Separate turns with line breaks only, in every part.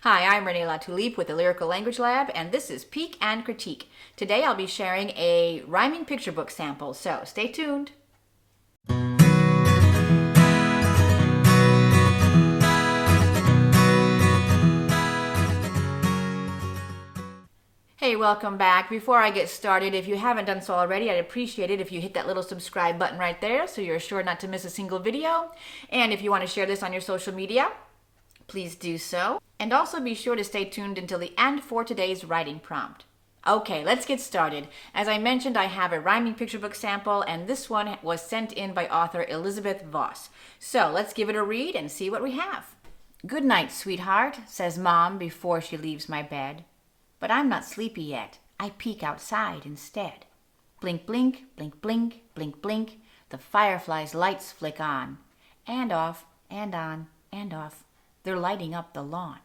Hi, I'm Renee Latulippe with the Lyrical Language Lab, and this is Peek and Critique. Today I'll be sharing a rhyming picture book sample, so stay tuned. Hey, welcome back. Before I get started, if you haven't done so already, I'd appreciate it if you hit that little subscribe button right there so you're sure not to miss a single video. And if you want to share this on your social media, please do so. And also be sure to stay tuned until the end for today's writing prompt. Okay, let's get started. As I mentioned, I have a rhyming picture book sample, and this one was sent in by author Elizabeth Voss. So let's give it a read and see what we have. "Good night, sweetheart," says Mom before she leaves my bed. But I'm not sleepy yet. I peek outside instead. Blink, blink, blink, blink, blink, blink. The fireflies' lights flick on and off and on and off. They're lighting up the lawn.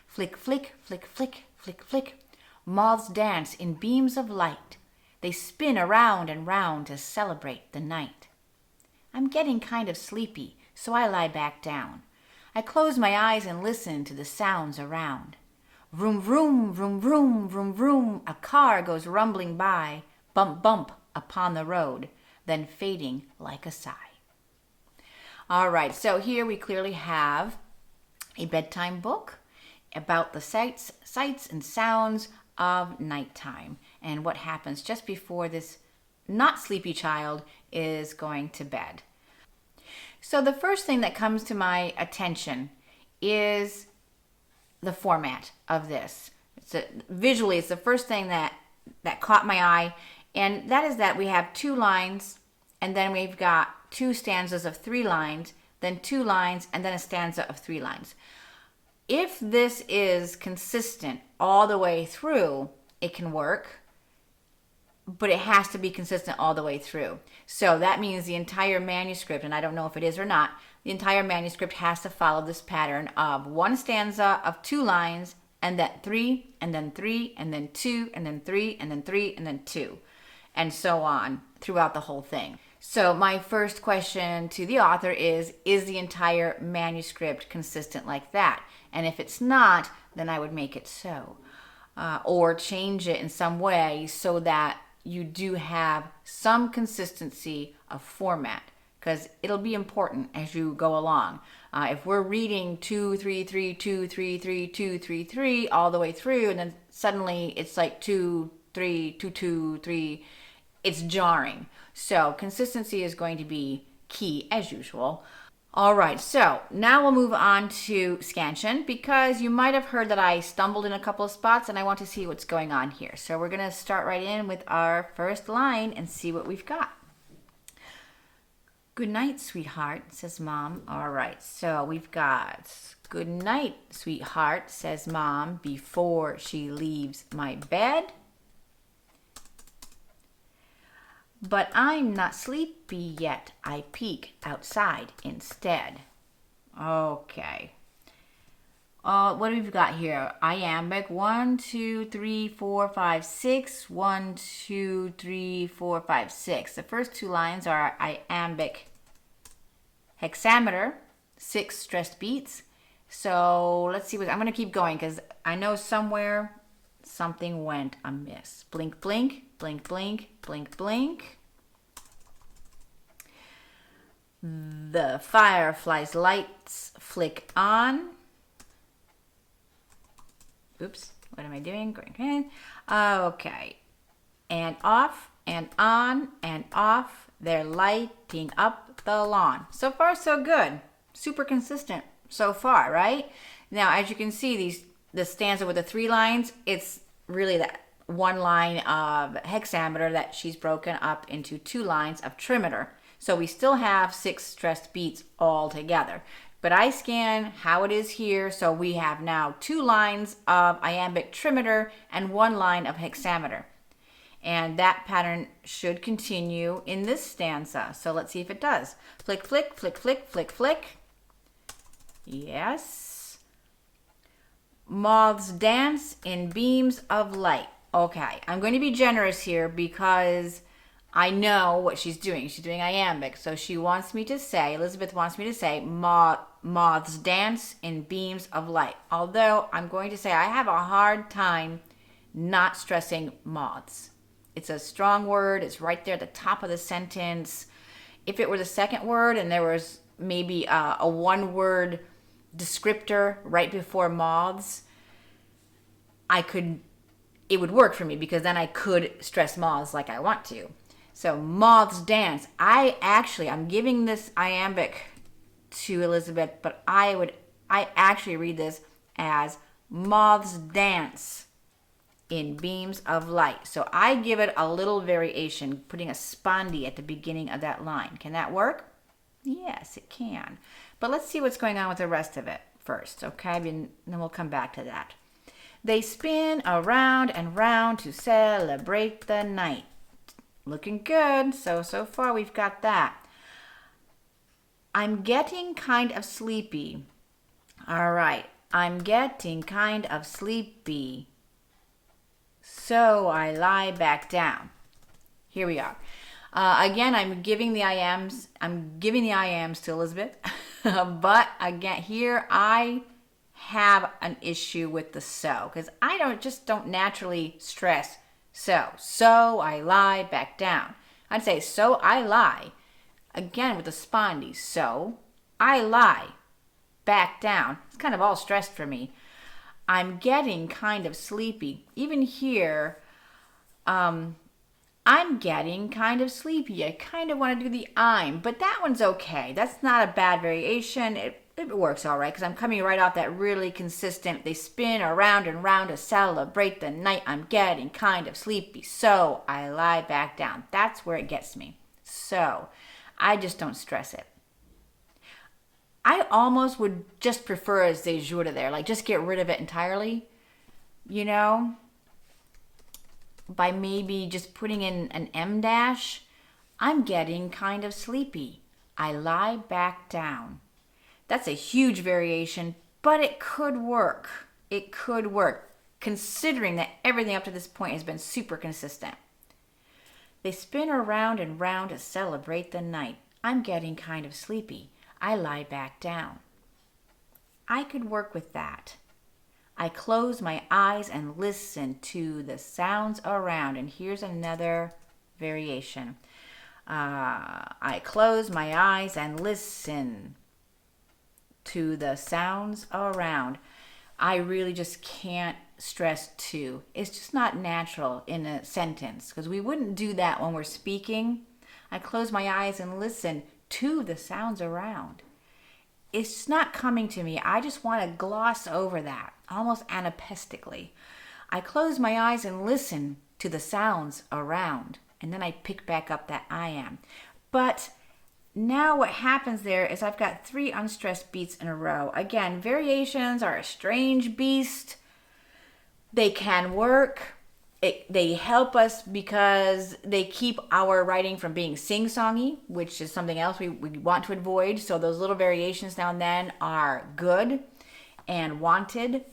Flick, flick, flick, flick, flick, flick. Moths dance in beams of light. They spin around and round to celebrate the night. I'm getting kind of sleepy, so I lie back down. I close my eyes and listen to the sounds around. Vroom, vroom, vroom, vroom, vroom, vroom. A car goes rumbling by, bump, bump upon the road, then fading like a sigh. All right, so here we clearly have a bedtime book about the sights and sounds of nighttime and what happens just before this not sleepy child is going to bed. So the first thing that comes to my attention is the format of this. Visually, it's the first thing that caught my eye, and that is that we have 2 lines, and then we've got 2 stanzas of 3 lines, then 2 lines, and then a stanza of 3 lines. If this is consistent all the way through, it can work, but it has to be consistent all the way through. So that means the entire manuscript, and I don't know if it is or not, the entire manuscript has to follow this pattern of 1 stanza of 2 lines, and then 3, and then 3, and then 2, and then 3, and then 3, and then 2, and so on throughout the whole thing. So my first question to the author is the entire manuscript consistent like that? And if it's not, then I would make it so. Or change it in some way so that you do have some consistency of format, because it'll be important as you go along. If we're reading 2, 3, 3, 2, 3, 3, 2, 3, 3 all the way through, and then suddenly it's like 2, 3, 2, 2, 3, it's jarring. So consistency is going to be key as usual. All right, so now we'll move on to scansion, because you might have heard that I stumbled in a couple of spots and I want to see what's going on here. So we're going to start right in with our first line and see what we've got. "Good night, sweetheart," says Mom. All right, so we've got "Good night, sweetheart," says Mom before she leaves my bed. But I'm not sleepy yet. I peek outside instead. Okay. What have we got here? Iambic. 1, 2, 3, 4, 5, 6. 1, 2, 3, 4, 5, 6. The first 2 lines are iambic hexameter, 6 stressed beats. So let's see I'm going to keep going because I know somewhere something went amiss. Blink, blink, blink, blink, blink, blink. The fireflies' lights flick on. Oops, what am I doing? Okay. And off and on and off. They're lighting up the lawn. So far, so good. Super consistent so far, right? Now, as you can see, the stanza with the 3 lines, it's really that 1 line of hexameter that she's broken up into 2 lines of trimeter. So we still have 6 stressed beats all together. But I scan how it is here, so we have now 2 lines of iambic trimeter and 1 line of hexameter. And that pattern should continue in this stanza. So let's see if it does. Flick, flick, flick, flick, flick, flick. Yes. Moths dance in beams of light. Okay, I'm going to be generous here because I know what she's doing. She's doing iambic. So she wants me to say, Elizabeth wants me to say, moths dance in beams of light. Although I'm going to say I have a hard time not stressing moths. It's a strong word. It's right there at the top of the sentence. If it were the second word and there was maybe a one-word descriptor right before moths, it would work for me because then I could stress moths like I want to. So moths dance. I'm giving this iambic to Elizabeth, but I actually read this as moths dance in beams of light. So I give it a little variation, putting a spondy at the beginning of that line. Can that work? Yes, it can. But let's see what's going on with the rest of it first, okay? And then we'll come back to that. They spin around and round to celebrate the night. Looking good. So far we've got that. I'm getting kind of sleepy. All right. I'm getting kind of sleepy. So I lie back down. Here we are. Again, I'm giving the iams to Elizabeth. But again, here I have an issue with the so, because I don't naturally stress so I lie back down. I'd say so I lie, again with the spondy, so I lie back down. It's kind of all stressed for me. I'm getting kind of sleepy. Even here, I'm getting kind of sleepy. I kind of want to do the I'm, but that one's okay. That's not a bad variation. It works all right because I'm coming right off that really consistent. They spin around and round to celebrate the night. I'm getting kind of sleepy, so I lie back down. That's where it gets me. So I just don't stress it. I almost would just prefer a caesura there, like just get rid of it entirely, by maybe just putting in an M dash. I'm getting kind of sleepy. I lie back down. That's a huge variation, but it could work. It could work, considering that everything up to this point has been super consistent. They spin around and round to celebrate the night. I'm getting kind of sleepy. I lie back down. I could work with that. I close my eyes and listen to the sounds around. And here's another variation. I close my eyes and listen to the sounds around. I really just can't stress to. It's just not natural in a sentence because we wouldn't do that when we're speaking. I close my eyes and listen to the sounds around. It's not coming to me. I just want to gloss over that, almost anapistically. I close my eyes and listen to the sounds around, and then I pick back up that I am. But now what happens there is I've got 3 unstressed beats in a row. Again, variations are a strange beast. They can work. They help us because they keep our writing from being sing-songy, which is something else we want to avoid. So those little variations now and then are good and wanted.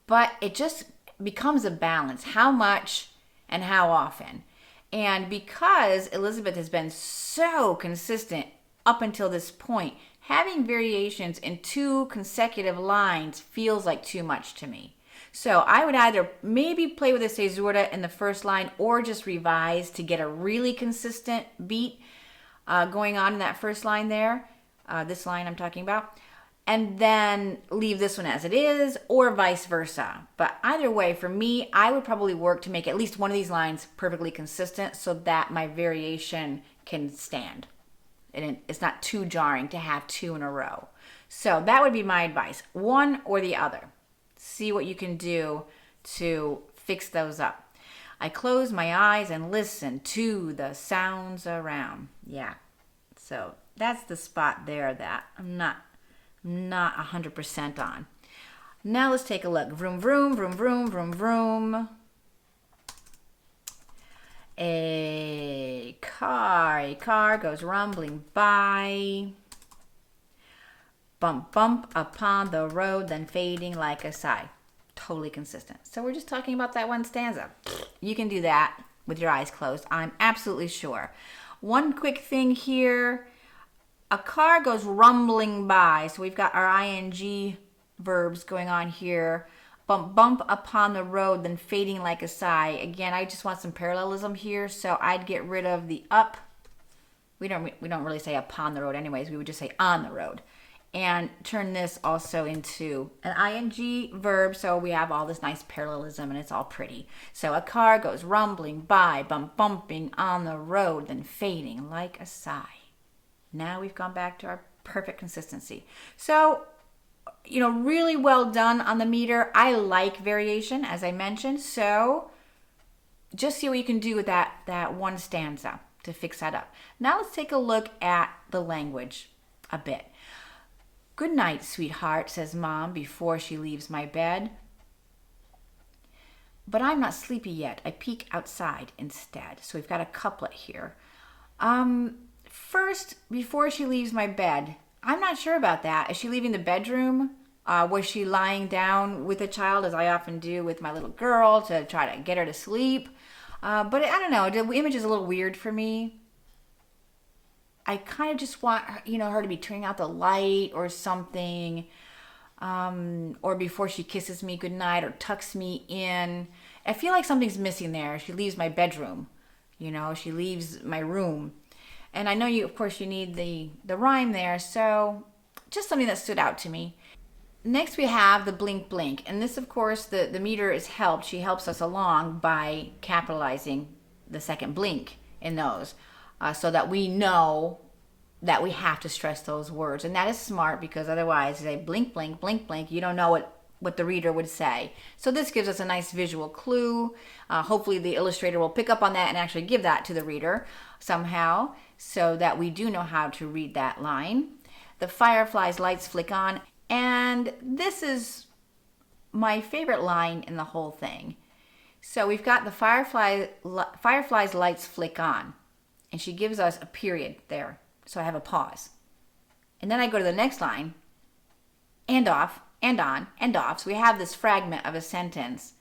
But it just becomes a balance. How much and how often? And because Elizabeth has been so consistent up until this point, having variations in 2 consecutive lines feels like too much to me. So I would either maybe play with a caesura in the first line or just revise to get a really consistent beat going on in that first line there, this line I'm talking about, and then leave this one as it is or vice versa. But either way, for me, I would probably work to make at least one of these lines perfectly consistent so that my variation can stand. And it's not too jarring to have 2 in a row. So that would be my advice, one or the other. See what you can do to fix those up. I close my eyes and listen to the sounds around. Yeah, so that's the spot there that I'm not 100% on. Now let's take a look. Vroom, vroom, vroom, vroom, vroom, vroom. A car goes rumbling by. Bump, bump upon the road, then fading like a sigh. Totally consistent. So we're just talking about that one stanza. You can do that with your eyes closed, I'm absolutely sure. One quick thing here. A car goes rumbling by. So we've got our ing verbs going on here. Bump, bump upon the road, then fading like a sigh. Again, I just want some parallelism here, so I'd get rid of the up. We don't really say upon the road anyways. We would just say on the road. And turn this also into an ing verb, so we have all this nice parallelism and it's all pretty. So a car goes rumbling by, bump, bumping on the road, then fading like a sigh. Now we've gone back to our perfect consistency. So, really well done on the meter. I like variation, as I mentioned. So just see what you can do with that one stanza to fix that up. Now let's take a look at the language a bit. Good night, sweetheart, says Mom before she leaves my bed. But I'm not sleepy yet. I peek outside instead. So we've got a couplet here. First, before she leaves my bed, I'm not sure about that. Is she leaving the bedroom? Was she lying down with a child, as I often do with my little girl, to try to get her to sleep? But I don't know. The image is a little weird for me. I kind of just want her, her to be turning out the light or something. Or before she kisses me goodnight or tucks me in. I feel like something's missing there. She leaves my bedroom. She leaves my room. And I know of course, you need the rhyme there. So just something that stood out to me. Next we have the blink blink. And this, of course, the meter is helped. She helps us along by capitalizing the second blink in those. So that we know that we have to stress those words. And that is smart, because otherwise, say blink, blink, blink, blink, you don't know what the reader would say. So this gives us a nice visual clue. Hopefully the illustrator will pick up on that and actually give that to the reader somehow, so that we do know how to read that line. The firefly's lights flick on. And this is my favorite line in the whole thing. So we've got the firefly's lights flick on. And she gives us a period there. So I have a pause. And then I go to the next line. And off, and on, and off. So we have this fragment of a sentence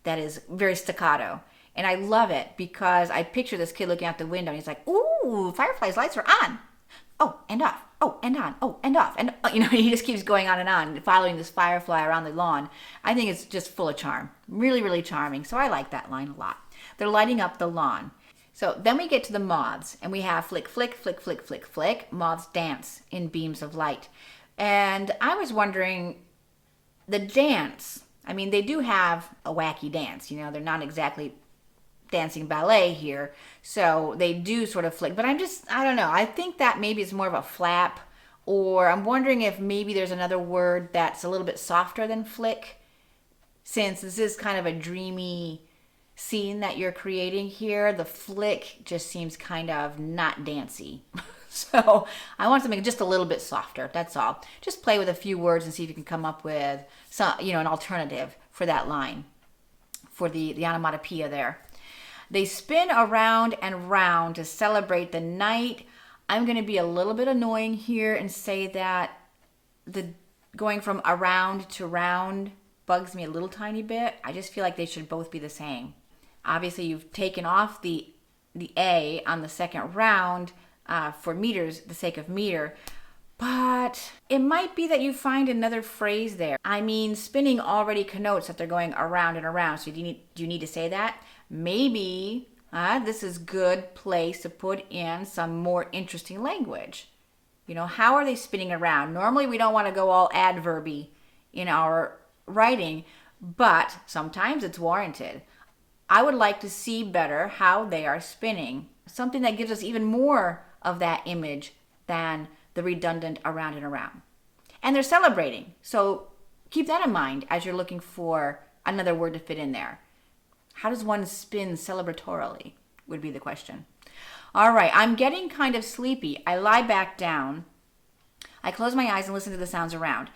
that is very staccato. And I love it because I picture this kid looking out the window and he's like, ooh, firefly's lights are on. Oh, and off. Oh, and on. Oh, and off. And, he just keeps going on, following this firefly around the lawn. I think it's just full of charm. Really, really charming. So I like that line a lot. They're lighting up the lawn. So then we get to the moths, and we have flick, flick, flick, flick, flick, flick. Moths dance in beams of light. And I was wondering, the dance, they do have a wacky dance. They're not exactly dancing ballet here. So they do sort of flick. But I don't know. I think that maybe it's more of a flap. Or I'm wondering if maybe there's another word that's a little bit softer than flick, since this is kind of a dreamy scene that you're creating here. The flick just seems kind of not dancey. So I want something just a little bit softer. That's all. Just play with a few words and see if you can come up with some, an alternative for that line, for the onomatopoeia there. They spin around and round to celebrate the night. I'm going to be a little bit annoying here and say that the going from around to round bugs me a little tiny bit. I just feel like they should both be the same. Obviously, you've taken off the A on the second round for meters, the sake of meter. But it might be that you find another phrase there. Spinning already connotes that they're going around and around. So do you need to say that? Maybe this is a good place to put in some more interesting language. How are they spinning around? Normally, we don't want to go all adverby in our writing, but sometimes it's warranted. I would like to see better how they are spinning. Something that gives us even more of that image than the redundant around and around. And they're celebrating. So keep that in mind as you're looking for another word to fit in there. How does one spin celebratorily would be the question. All right, I'm getting kind of sleepy. I lie back down. I close my eyes and listen to the sounds around.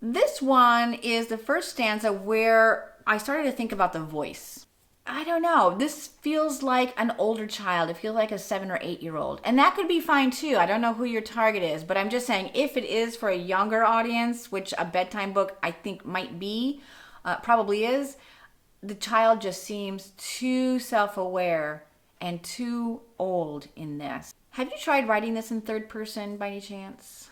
This one is the first stanza where I started to think about the voice. I don't know. This feels like an older child. It feels like a 7 or 8 year old. And that could be fine too. I don't know who your target is, but I'm just saying if it is for a younger audience, which a bedtime book I think might be, probably is, the child just seems too self-aware and too old in this. Have you tried writing this in third person by any chance?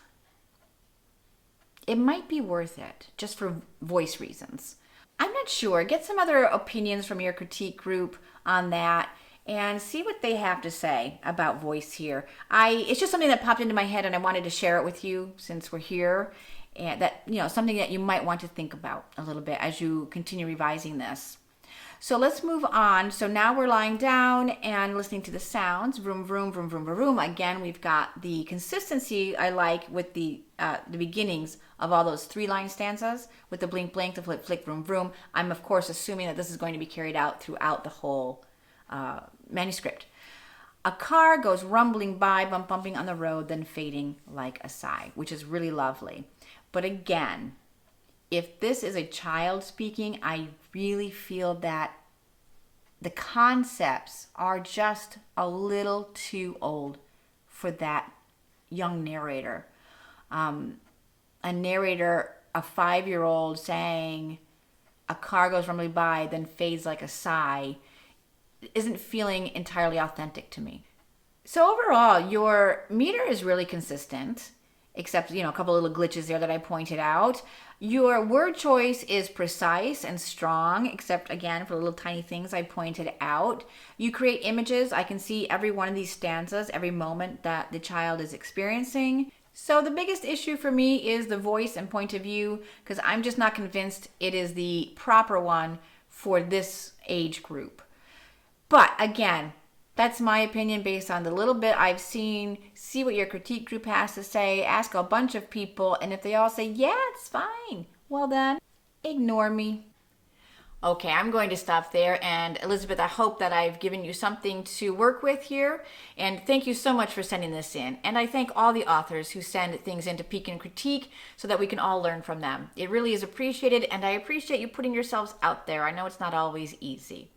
It might be worth it, just for voice reasons. I'm not sure. Get some other opinions from your critique group on that and see what they have to say about voice here. It's just something that popped into my head and I wanted to share it with you since we're here. And that, something that you might want to think about a little bit as you continue revising this. So let's move on. So now we're lying down and listening to the sounds. Vroom, vroom, vroom, vroom, vroom. Again, we've got the consistency I like with the beginnings of all those 3-line stanzas with the blink, blink, the flick, flick, vroom, vroom. I'm, of course, assuming that this is going to be carried out throughout the whole manuscript. A car goes rumbling by, bump, bumping on the road, then fading like a sigh, which is really lovely. But again, if this is a child speaking, I really feel that the concepts are just a little too old for that young narrator. A narrator, a 5-year-old saying a car goes rumbling by, then fades like a sigh, isn't feeling entirely authentic to me. So overall, your meter is really consistent, except, a couple little glitches there that I pointed out. Your word choice is precise and strong, except again for little tiny things I pointed out. You create images. I can see every one of these stanzas, every moment that the child is experiencing. So the biggest issue for me is the voice and point of view, because I'm just not convinced it is the proper one for this age group. But again, that's my opinion based on the little bit I've seen. See what your critique group has to say. Ask a bunch of people. And if they all say, yeah, it's fine, well then, ignore me. Okay, I'm going to stop there. And Elizabeth, I hope that I've given you something to work with here. And thank you so much for sending this in. And I thank all the authors who send things in to Peek and Critique so that we can all learn from them. It really is appreciated. And I appreciate you putting yourselves out there. I know it's not always easy.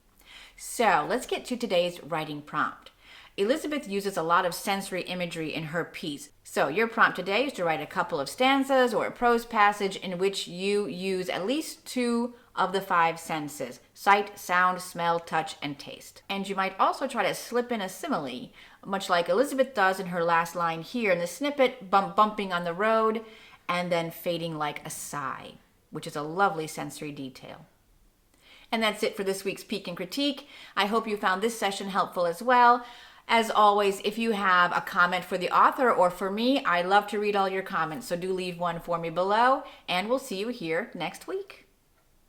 So let's get to today's writing prompt. Elizabeth uses a lot of sensory imagery in her piece. So your prompt today is to write a couple of stanzas or a prose passage in which you use at least 2 of the 5 senses: sight, sound, smell, touch, and taste. And you might also try to slip in a simile, much like Elizabeth does in her last line here in the snippet, bumping on the road, and then fading like a sigh, which is a lovely sensory detail. And that's it for this week's Peek and Critique. I hope you found this session helpful as well. As always, if you have a comment for the author or for me, I love to read all your comments, so do leave one for me below, and we'll see you here next week.